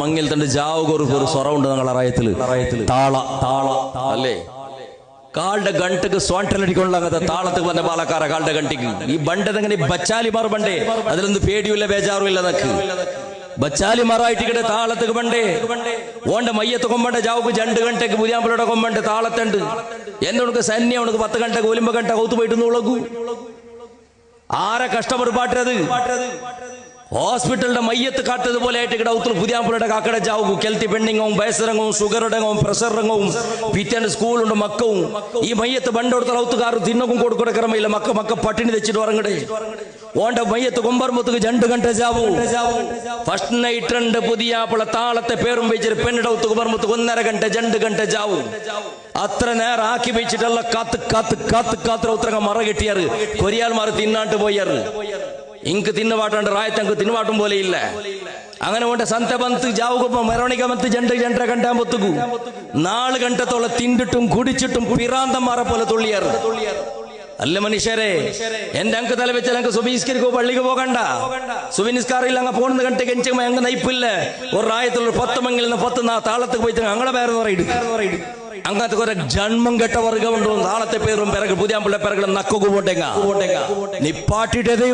മങ്ങിൽ തന്റെ ജാവുകൊരു സ്വറമുണ്ട് ഞങ്ങളെ റയത്തില് താള താള അല്ലേ കാളുടെ ഗണ്ടക്ക് സ്വാണ്ടലടിക്കൊള്ള അങ്ങനത്തെ താളത്ത് വന്ന പാലക്കാര കാളുടെ ഗണ്ടിക്ക് ഈ ബണ്ടതെങ്ങനെ ബച്ചാലിമാർ ബണ്ടേ അതിലൊന്നും പേടിയുമില്ല ബേജാറും ഇല്ല നക്ക് ബച്ചാലിമാറായിട്ട് താളത്ത് ബണ്ടേ ഓണ്ട മയ്യത്ത് കൊമ്പണ്ട ജാവുക്ക് 2 ഗಂಟೆക്ക് പുതിയാമ്പലയുടെ കൊമ്പണ്ട് താളത്തുണ്ട് എന്നോട് സന്യ ഉനക്ക് 10 ഗಂಟೆക്ക് ഒലിമ്പ ഗಂಟ കൗത്ത് പോയിട്ട് ഉളകൂ ആരെ കഷ്ടപ്പെട്ട് പാട്ടത് ഹോസ്പിറ്റലിന്റെ മയ്യത്ത് കാട്ടതുപോലെ ആയിട്ട് ഇവിടെ ഔത്തുൽ പുതിയാമ്പലയുടെ കാക്കട ജാവും കെൽത്തി പെണ്ണിങ്ങവും ബയസരങ്ങവും ഷുഗറുടങ്ങവും പ്രഷറിങ്ങവും പിറ്റേന്റെ സ്കൂളുണ്ട് മക്കവും ഈ മയ്യത്ത് ബണ്ടോടുത്ത ഔത്തുകാരും തിന്നക്കും കൊടുക്കടക്കറമില്ല മക്ക പട്ടിണി വെച്ചിട്ട് ഉറങ്ങടേ ഓണ്ട മയ്യത്ത് കൊമ്പർമുത്തുക്ക് 2 ഗಂಟೆ ജാവും ഫസ്റ്റ് നൈറ്റ് രണ്ട് പുതിയാപ്പള താളത്തെ പേരും വെച്ചിട്ട് പെണ്ണിടെ ഔത്ത് കൊമ്പർമുത്തുക്ക് 1.5 ഗಂಟೆ 2 ഗಂಟೆ ജാവും അത്ര നേരം ആക്കി വെച്ചിട്ടല്ല കാത്ത് ഉത്തരങ്ങ മറ കെട്ടിയാറ് കൊരിയാൽമാർ തിന്നാണ്ട് പോയാറ് ഇങ്ക് തിന്നുപാട്ടുണ്ട് റായത്തങ്ക് തിന്നുപാട്ടും പോലെ ഇല്ല അങ്ങനെ കൊണ്ട് സന്ത ബന്ത് ജാവുകപ്പോ മെറോണിക ബന്ത് 2.5 ഗಂಟೆ ആകുമ്പോത്തുക്കു 4 ഗಂಟೆത്തോളം തിണ്ടിട്ടും കുടിച്ചിട്ടും പിറാന്തന്മാരെ പോലെ തുള്ളിയാറ് അല്ല മനുഷ്യരെ എന്റെ അങ്ക് തല വെച്ചാൽ ഞങ്ങൾക്ക് സുബീസ്കരിക്കോ പള്ളിക്ക് പോകണ്ട സുബിനിസ്കാറില്ല അങ്ങ് പോകുന്ന ഗಂಟೆಗೆ എഞ്ചും ഞങ്ങൾ നയിപ്പില്ല ഒരു റായത്തുള്ള 10 മംഗിൽ 10 താളത്തേക്ക് പോയിട്ട് ഞങ്ങളെ പേര് പറയും അങ്ങനത്തെ കുറെ ജന്മം കെട്ട വർഗമുണ്ടോ താളത്തെ പേരും പിറകു പുതിയാമ്പുള്ള പിറകളും നക്കൊക്കെ പോട്ടേങ്ങ നിപ്പാട്ടിട്ടേ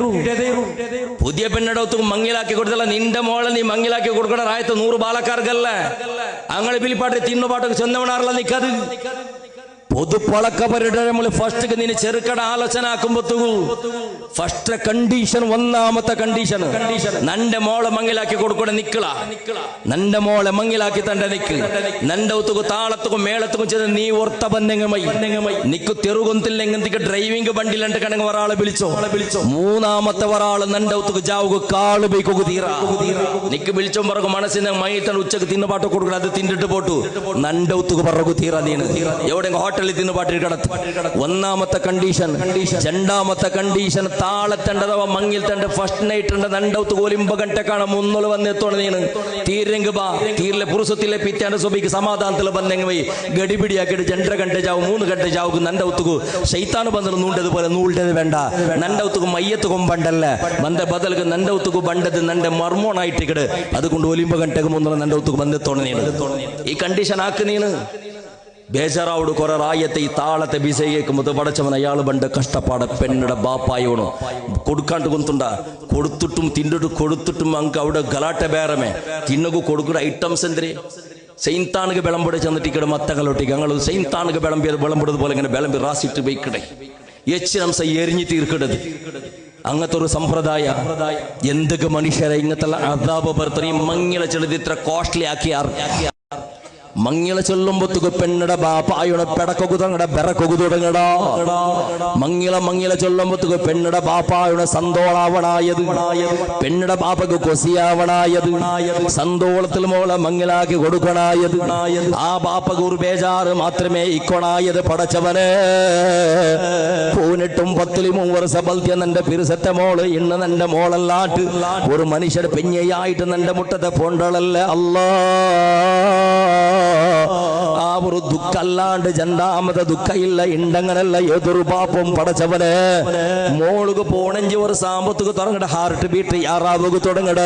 പുതിയ പെണ്ണിടത്തും മങ്ങിലാക്കി കൊടുത്തല്ല നിന്റെ മോളെ നീ മങ്ങിലാക്കി കൊടുക്കണ റായത്ത് 100 ബാലക്കാർക്കല്ല അങ്ങനെ പിലിപ്പാട്ട് തിന്നുപാട്ടൊക്കെ ചെന്നവണാറല്ല നിക്കത് പൊതുപ്പളക്കവരുടെ ഫസ്റ്റ് നിന്നെ ചെറുക്കട ആലോചന ആക്കുമ്പോ ഫസ്റ്റ് കണ്ടീഷൻ ഒന്നാമത്തെ കണ്ടീഷൻ നന്റെ മോളെ മങ്ങിലാക്കി കൊടുക്കൂടെ നിക്കള നന്റെ മോളെ മങ്ങിലാക്കി തന്റെ നിക്ക് നന്റെ ഒത്തുക്കും താളത്തുക്കും മേളത്തുക്കും ചെയ്ത് നീ ഓർത്ത ബന്ധങ്ങമായി നിക്ക് തെറുകൊന്നില്ലെങ്കിൽ ഡ്രൈവിംഗ് ബണ്ടിലുണ്ട് കണങ്ങ് ഒരാളെ വിളിച്ചോ മൂന്നാമത്തെ ഒരാള് നന്റെ ഒത്തുക്ക് ജാവുക കാള് ബൈക്കൊക്കെ തീരാ നിക്ക് വിളിച്ചോ പറകു മനസ്സിന് മൈത്തൻ ഉച്ചക്ക് തിന്നുപാട്ട് കൊടുക്കണം അത് തിന്നിട്ട് പോട്ടു നന്റെ ഒത്തുക്ക് പറകു തീരാ നീന് എവിടെ ഹോട്ടൽ തിന്നുപാട്ടിൽ കിടത്ത് ഒന്നാമത്തെ കണ്ടീഷൻ രണ്ടാമത്തെ കണ്ടീഷൻ താളത്തേണ്ടതവ മങ്ങിൽ തന്റെ ഫസ്റ്റ് നൈറ്റ് ഉണ്ട് നണ്ടൗത്ത് കോലിമ്പ ഗಂಟೆക്കാണ് മുന്നോള് വന്നെത്തോണ നീണ് തീരെങ്ക് ബാ തീരിലെ പുരുഷത്തിലെ പിറ്റാന്റെ സ്വബിക്ക് സമാധാനത്തിൽ ബന്ധങ്ങ് പോയി ഗടിപിടിയാക്കിയിട്ട് 2.5 ഗಂಟೆ ജാവും 3 ഗಂಟೆ ജാവുക്ക് നണ്ടൗത്തുക്ക് ശൈത്താന് ബന്ധം നൂണ്ടതുപോലെ നൂണ്ടത് വേണ്ട നണ്ടൗത്തുക്ക് മയ്യത്ത് കൊമ്പണ്ടല്ല ബന്ധ ബദൽക്ക് നണ്ടൗത്തുക്ക് ബണ്ടത് നന്റെ മർമോണായിട്ട് കിട് അതുകൊണ്ട് ഒലിമ്പ ഗಂಟೆಗೆ മുന്നോള് നണ്ടൗത്തുക്ക് ബന്ധത്തോണ നീണ് ഈ കണ്ടീഷൻ ആക്ക് നീണ് ബേജാറാവോട് കുറെ റായത്തെ ഈ താളത്തെ ബിസൈക്കുമ്പോ പടച്ചവൻ അയാൾ പണ്ട് കഷ്ടപ്പാട് പെണ്ണിടെ ബാപ്പായോണോ കൊടുക്കാണ്ട് കൊണ്ടുണ്ട കൊടുത്തിട്ടും തിന്നിട്ട് കൊടുത്തിട്ടും അങ്ങ് അവിടെ ഗലാട്ട ബേറമേ തിന്നകു കൊടുക്കുന്ന ഐറ്റംസ് എന്തിരെ സൈന്താനുക വിളമ്പടി ചെന്നിട്ട് ഇവിടെ മത്തകളൊട്ടിക്ക് ഞങ്ങൾ സൈന്താനുക വിളമ്പെടുന്നത് പോലെ ഇങ്ങനെ വിളമ്പി റാസിട്ട് വയ്ക്കടേ എച്ചിനംസ എരിഞ്ഞു തീർക്കിടത് അങ്ങനത്തെ ഒരു സമ്പ്രദായ എന്തൊക്കെ മനുഷ്യരെ ഇങ്ങനത്തെ അതാപ ബർത്തറിയും മങ്ങിള ചെളുത് ഇത്ര കോസ്റ്റ്ലി ആക്കിയാർ മങ്ങിള ചൊല്ലുമ്പോ പെണ്ണട ബാപ്പായുടെ പെടക്കൊകു തുടങ്ങട ബെറക്കൊകു തുടങ്ങടാ മങ്ങിള ചൊല്ലുമ്പോ പെണ്ണട ബാപ്പായുടെ സന്തോളാവണായത് പെണ്ണട ബാപ്പക്ക് കൊസിയാവണായത് സന്തോളത്തിൽ മോളെ മങ്ങിലാക്കി കൊടുക്കണായത് ആ ബാപ്പക്ക് ഒരു ബേജാറ് മാത്രമേ ഇക്കൊണായത് പടച്ചവന് 18 വർഷ ബൽത്യ നന്റെ പിരുസത്തെ മോള് ഇന്ന് നന്റെ മോളല്ലാട്ട് ഒരു മനുഷ്യർ പെഞ്ഞയായിട്ട് നന്റെ മുട്ടത്തെ പൊണ്ടളല്ല അല്ലാ ആ ഒരു ദുഃഖല്ലാണ്ട് രണ്ടാമത്തെ ദുഃഖ ഇല്ല ഇണ്ടങ്ങനല്ല ഏതൊരു പാപ്പും പടച്ചവന് മോളുക്ക് 15 വർഷം ആകുമ്പത്തേക്ക് തുടങ്ങട ഹാർട്ട് ബീറ്റ് യാറാവുക തുടങ്ങട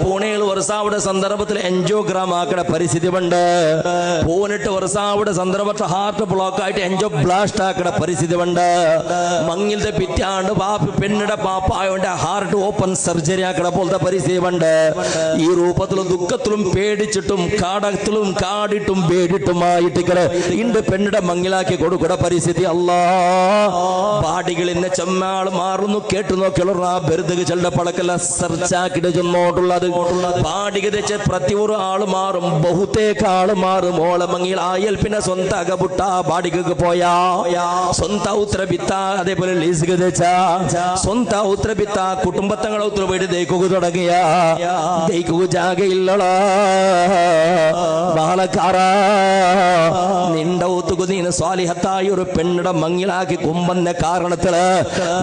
പൂണേള് വർഷാവിടെ സന്ദർഭത്തിൽ എൻജോഗ്രാം ആക്കട പരിസ്ഥിതി ഉണ്ട് 18 വർഷാവിടെ സന്ദർഭത്തിൽ ഹാർട്ട് ബ്ലോക്ക് ആയിട്ട് എൻജോ ബ്ലാസ്റ്റ് ആക്കട പരിസ്ഥിതി ഉണ്ട് മങ്ങിലത്തെ പിറ്റാണ്ട് പെണ്ണിടെ പാപ്പായോണ്ട് ഹാർട്ട് ഓപ്പൺ സർജറി ആക്കട പോലത്തെ പരിസ്ഥിതി ഉണ്ട് ഈ രൂപത്തിലും ദുഃഖത്തിലും പേടിച്ചിട്ടും കാടത്തിലും കാടിട്ടും പേടിട്ടുമായിട്ട് ഇണ്ട് പെണ്ണിടെ മങ്ങിലാക്കി കൊടുക്കട പരിസ്ഥിതി അല്ലാ പാടികൾ ഇന്നെ ചെമ്മാൾ മാറുന്നു കേട്ടു നോക്കിയുള്ള ബെരുതക ചെണ്ട പടക്കല്ല സർച്ചാക്കിട്ട് ചെന്നോട്ടുള്ളത് പാടിക തെച്ച് പ്രതി ഒരു ആള് മാറും ബഹുത്തേക്ക് ആള് മാറും ഓളെ മങ്ങിൽ ആയൽ പിന്നെ സ്വന്ത അകപുട്ട പാടികക്ക് പോയാ സ്വന്ത ഉത്തരബിത്ത അതേപോലെ ലീസുക തെച്ച സ്വന്ത ഉത്തരബിത്ത കുടുംബത്തങ്ങളെ ഉത്തര പോയിട്ട് ദൈക്കുക തുടങ്ങിയ ദൈക്കുക ജാഗയില്ലടാ ബാലക്കാര നിന്റെ ഊത്തുകു നീ സ്വാലിഹത്തായ ഒരു പെണ്ണിടെ മങ്ങിലാക്കി കുമ്പന്ന കാരണത്തില്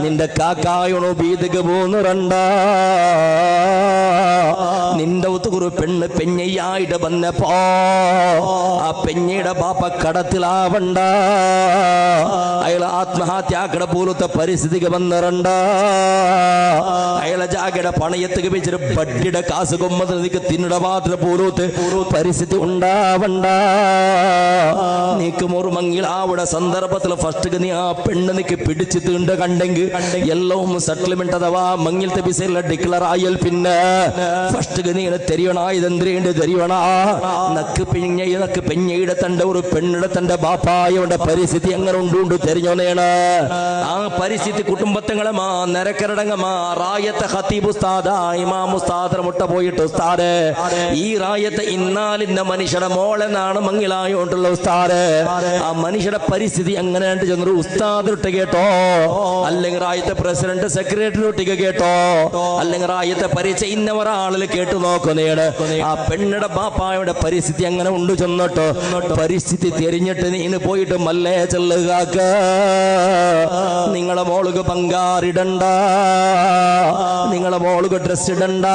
നിന്റെ കാക്കായോണു ബീതിക്ക് പോന്നുറണ്ട. നിന്റെ ഊത്തുകുരു പെണ്ണ് പെഞ്ഞയായിട്ട് വന്നപ്പോ ആ പെഞ്ഞയുടെ ബാപ്പ കടത്തിലാവണ്ട, അയാൾ ആത്മഹത്യാക്കട പോലത്തെ പരിസ്ഥിതിക്ക് വന്നിറണ്ട. അയാളെ ജാഗയുടെ പണയത്തുക വെച്ചിട്ട് ബഡ്ഡിയുടെ കാസ് കൊമ്മത് നിനക്ക് തിന്നിട മാത്രം പോലത്തെ പരിസ്ഥിതി ഉണ്ടാവണ്ട. നീക്ക് മുറുമങ്ങിൽ അവിടെ സന്ദർഭത്തിൽ ഫസ്റ്റ് നീ ആ പെണ്ണ് നിക്ക് പിടിച്ചു തീണ്ട കണ്ടെങ്കിൽ എല്ലാം സെറ്റിൽമെന്റ് അഥവാ മങ്ങിലത്തെ വിസയിലെ ഡിക്ലർ ആയാൽ പിന്നെ ഫസ്റ്റ് നീ തെരിയണ ഇതെന്തിരേണ്ട തെരിയണ നക്ക് പെഞ്ഞയുടെ തന്റെ ഒരു പെണ്ണിടെ തന്റെ ബാപ്പായുടെ പരിസ്ഥിതി എങ്ങനെ ഉണ്ടുണ്ട് തെരിഞ്ഞോണേണ്. ആ പരിസ്ഥിതി കുടുംബത്തങ്ങളമാ നിരക്കരടങ്ങമാ റായത്തെ ഖതീബ് ഉസ്താദ ഇമാം ഉസ്താദ് മുട്ട പോയിട്ട് ഉസ്താദ് ഈ റായത്തെ ഇന്നാലിന്റെ മനുഷ്യയുടെ മോളെന്നാണ് മങ്ങിലായോണ്ടുള്ള ഉസ്താദ്. ആ മനുഷ്യയുടെ പരിസ്ഥിതി എങ്ങനെ ചെന്നൊരു ഉസ്താദ് ഇട്ട് കേട്ടോ, അല്ലെങ്കിൽ റായത്തെ പ്രസിഡന്റ് സെക്രട്ടറി ഒട്ടിക്ക് കേട്ടോ, അല്ലെങ്കിൽ റായത്തെ പരിചയ ഇന്നവരാളിൽ കേട്ടു നോക്കുന്നേണ്. ആ പെണ്ണിടെ ബാപ്പായുടെ പരിസ്ഥിതി എങ്ങനെ ഉണ്ട് ചെന്നിട്ടോ പരിസ്ഥിതി തിരിഞ്ഞിട്ട് നീ പോയിട്ട് മല്ലേ ചെല്ലുകാക്ക. നിങ്ങളെ മോളുക്ക് പങ്കാറിടണ്ട, നിങ്ങളെ മോളുക്ക് ഡ്രസ് ഇടണ്ട,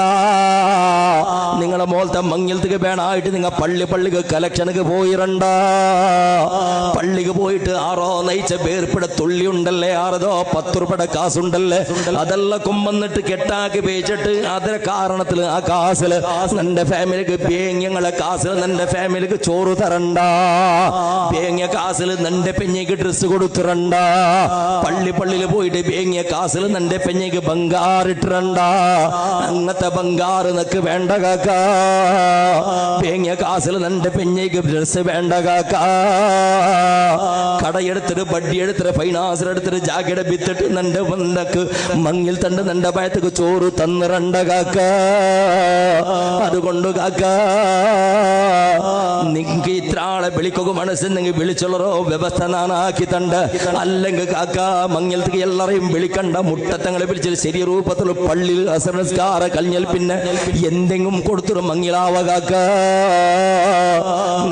നിങ്ങളെ മോളത്തെ മങ്ങിലത്തേക്ക് വേണമായിട്ട് നിങ്ങൾ പള്ളിക്ക് കലക്ഷനക്ക് പോയിരണ്ട. പള്ളിക്ക് പോയിട്ട് ആറോ നയിച്ച പേർപ്പിട തുള്ളി ഉണ്ടല്ലേ, 6 10 രൂപയുടെ കാസുണ്ടല്ലേ, അതെല്ലാം കൊമ്പന്നിട്ട് കെട്ടാക്കി പേച്ചിട്ട് അതിന്റെ കാരണത്തിൽ ആ കാസില് നിന്റെ ഫാമിലിക്ക് പേങ്ങങ്ങളെ കാസിൽ നിന്റെ ഫാമിലിക്ക് ചോറ് തരണ്ട, പേങ്ങിയ കാസിൽ നിന്റെ പെഞ്ഞയ്ക്ക് ഡ്രസ് കൊടുത്തിരണ്ട, പള്ളിയിൽ പോയിട്ട് പേങ്ങിയ കാസിൽ നിന്റെ പെഞ്ഞയ്ക്ക് ബംഗാറിട്ടിരണ്ട. അങ്ങനത്തെ ബംഗാറ് നിനക്ക് വേണ്ട കാക്ക, പേങ്ങിയ കാസിൽ നിന്റെ പെഞ്ഞയ്ക്ക് ഡ്രസ് വേണ്ട കാക്ക. കടയെടുത്തിട്ട് ബഡ്ഡി എടുത്തിട്ട് ഫൈനാൻസിലെടുത്തിട്ട് ജാഗയുടെ ബിത്തിട്ട് നിന്റെ വന്നക്ക് മങ്ങിൽ തണ്ട് നിന്റെ ഭയത്തേക്ക് ചോറ് തന്നിരണ്ട കാക്ക. അതുകൊണ്ട് കാക്ക നിങ്ങക്ക് ഇത്ര ആളെ വിളിക്കുക മനസ്സെന്നെങ്കിൽ വിളിച്ചുള്ളോ വ്യവസ്ഥ നാനാക്കി തണ്ട്. അല്ലെങ്കിൽ കാക്ക മങ്ങിലത്തേക്ക് എല്ലാരെയും വിളിക്കണ്ട, മുട്ടത്തങ്ങളെ വിളിച്ചിട്ട് ശരി രൂപത്തിൽ പള്ളിയിൽ അസംസ്കാര കഴിഞ്ഞാൽ പിന്നെ എന്തെങ്കിലും കൊടുത്തിട്ട് മങ്ങിലാവ കാക്ക.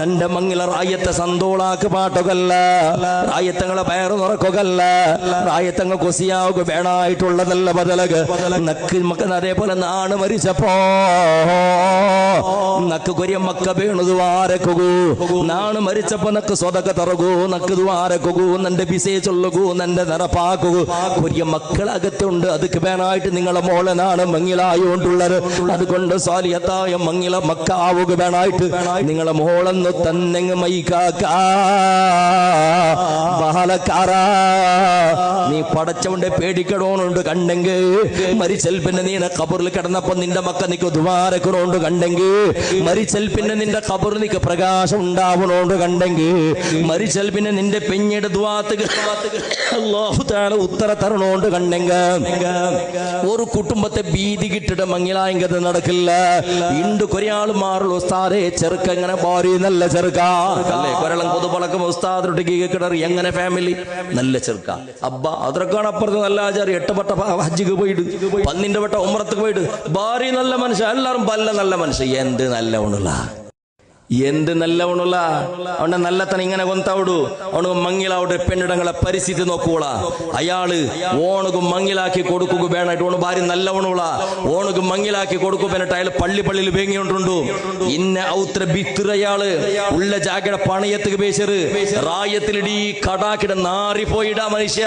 നിന്റെ മങ്ങില റായത്തെ സന്തോളാക്ക് പാട്ടുകല്ല, റായത്തങ്ങളെ പയറ് തുറക്കുകല്ല, റായത്തങ്ങൾ കൊസിയാവുക വേണമായിട്ടുള്ളതല്ല ബദലക് നക്ക് മക്ക. അതേപോലെ നാണ് മരിച്ചപ്പോ നക്ക് കൊരിയ മക്ക വീണു ദ്വാരക്കൂ, നാണ് മരിച്ചപ്പോ നക്ക് സ്വതക തറകൂ, നക്ക് ദ്വാരക്കൂ, നിന്റെ വിസയെ ചൊല്ലുകൂ, നിന്റെ നിറപ്പാക്കൂ. കൊരിയ മക്കളകത്തുണ്ട്, അതൊക്കെ വേണമായിട്ട് നിങ്ങളെ മോളെ നാണ് മങ്ങിലായോണ്ടുള്ളത്. അതുകൊണ്ട് സ്വാലിഹത്തായ മങ്ങില മക്കാവുക വേണമായിട്ട് നിങ്ങളെ മോളെന്ന് തന്നെങ്ങ് മൈക്കാക്ക. ബഹളക്കാരാ നീ പടച്ചവന്റെ പേടിക്കണോണ്ട് കണ്ടെങ്കിൽ മരിച്ചൽ പിന്നെ നീ ഖബറിൽ കിടന്നപ്പോ നിന്റെ മക്ക നിക്ക് ദ്വാരക്കണോണ്ട് കണ്ടെങ്കിൽ മരിച്ചൽ പിന്നെ നിന്റെ ഖബർ നിക്ക് പ്രകാശം ഉണ്ടാവണോണ്ട് കണ്ടെങ്കിൽ മരിച്ചൽ പിന്നെ നിന്റെ പെഞ്ഞയുടെ ദ്വാത്ത് അല്ലാഹു തആല ഉത്തര തരണോണ്ട് കണ്ടെങ്കിൽ ഒരു കുടുംബത്തെ ഭീതി കിട്ടിട്ട് മങ്ങിലായെങ്കിൽ നടക്കില്ല. ഇണ്ട് കൊറയാൾ മാറുള്ളൂ ഉസ്താദേ ചെറുക്ക എങ്ങനെ ഭാര്യ നല്ല ചെറുക്ക അല്ലേ, കൊരളം പൊതുപളക്കം ഉസ്താദ് കിടറി എങ്ങനെ ഫാമിലി നല്ല ചെറുക്ക അബ്ബ അതൊക്കെയാണ് അപ്പുറത്ത് നല്ല ആചാരി 8 വട്ട ഹജ്ജിക്ക് പോയിട്ട് 12 വട്ട ഉംറക്ക് പോയിട്ട് ഭാര്യ നല്ല മനുഷ്യ, എല്ലാവരും പല്ല നല്ല മനുഷ്യ. എന്ത് നല്ല ഉണുള്ള എന്ത് നല്ല ഉണുള്ള അവന്റെ നല്ലത്തന ഇങ്ങനെ കൊന്തവിടു. അവണു മങ്ങിലാവിടെ പെണ്ണിടങ്ങളെ പരിസ്ഥിതി നോക്കൂള. അയാള് ഓണുക്ക് മങ്ങിലാക്കി കൊടുക്കുക വേണമായിട്ട് ഓണ് ഭാര്യ നല്ല ഉണുള്ള ഓണുക്ക് മങ്ങിലാക്കി കൊടുക്കുക വേണ്ടിട്ട് അയാൾ പള്ളിയിൽ വേങ്ങിയോണ്ടുണ്ടു. ഇന്ന ഔത്ര ബിത്ര അയാള് ഉള്ള ജാഗയുടെ പണയത്തുക്ക് പേശറ് റായത്തിലിടി കടാക്കിട നാറിപ്പോയിടാ മനുഷ്യ.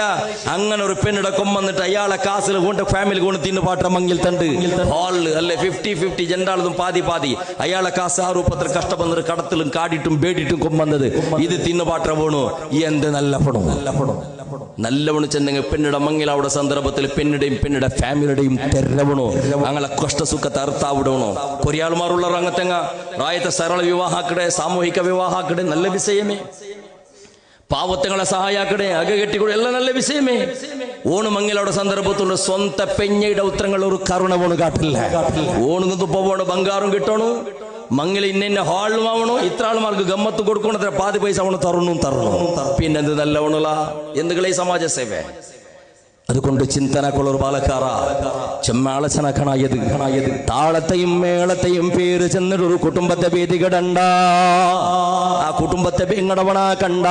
അങ്ങനെ ഒരു പെണ്ണിട കൊമ്പന്നിട്ട് അയാളെ കാസിൽ കൊണ്ട് ഫാമിലി കൊണ്ട് തിന്നു പാട്ട മങ്ങിൽ തണ്ട് ഹാളില് അല്ലെ 50-50 ജണ്ടാളതും പാതി അയാളെ കാസ് ആ രൂപത്തിൽ കഷ്ടപ്പെടുന്ന കടത്തിലും കാടിട്ടും പേടിട്ടും കൊമ്പന്നത് ഇത് തിന്നു പാട്ട പോണു. എന്ത് നല്ല പണം നല്ലവണ് ചെന്നെങ്കിൽ പെണ്ണിട മങ്ങിലാവുടെ സന്ദർഭത്തിൽ പെണ്ണിടെയും പെണ്ണിടെ ഫാമിലിയുടെയും തെരവണോ അങ്ങനെ കഷ്ടസുഖത്തെ അർത്ഥാവിടണോ. കൊറിയാൾമാരുള്ള രംഗത്തെങ്ങ റായത്തെ സരള വിവാഹാക്കടെ സാമൂഹിക വിവാഹാക്കടെ നല്ല വിഷയമേ, പാവത്തങ്ങളെ സഹായാക്കടെ അക കെട്ടിക്കൂടെ എല്ലാം നല്ല വിഷയമേ. ഓണ് മങ്ങിലവിടെ സന്ദർഭത്തുള്ള സ്വന്തം പെഞ്ഞയുടെ ഉത്തരങ്ങൾ ഒരു കരുണ പോണ് കാട്ടില്ല. ഓണുന്ന് തുപ്പോണ് ബംഗാറും കിട്ടണു, മങ്ങിൽ ഇന്ന ഹാളും ആവണു, ഇത്ര ആൾമാർക്ക് ഗമ്മത്ത് കൊടുക്കണത്ര പാതി പൈസ അവണ് തറണു. പിന്നെന്ത് നല്ല ഉണുള്ള എന്തുകളെ സമാജ സേവ. അതുകൊണ്ട് ചിന്തനക്കുള്ള ഒരു പാലക്കാറ ചെമ്മാളച്ചനക്കണായത് താളത്തെയും മേളത്തെയും പേര് ചെന്നിട്ടൊരു കുടുംബത്തെ ഭേദികടണ്ട ആ കുടുംബത്തെ പെങ്ങടവണ കണ്ട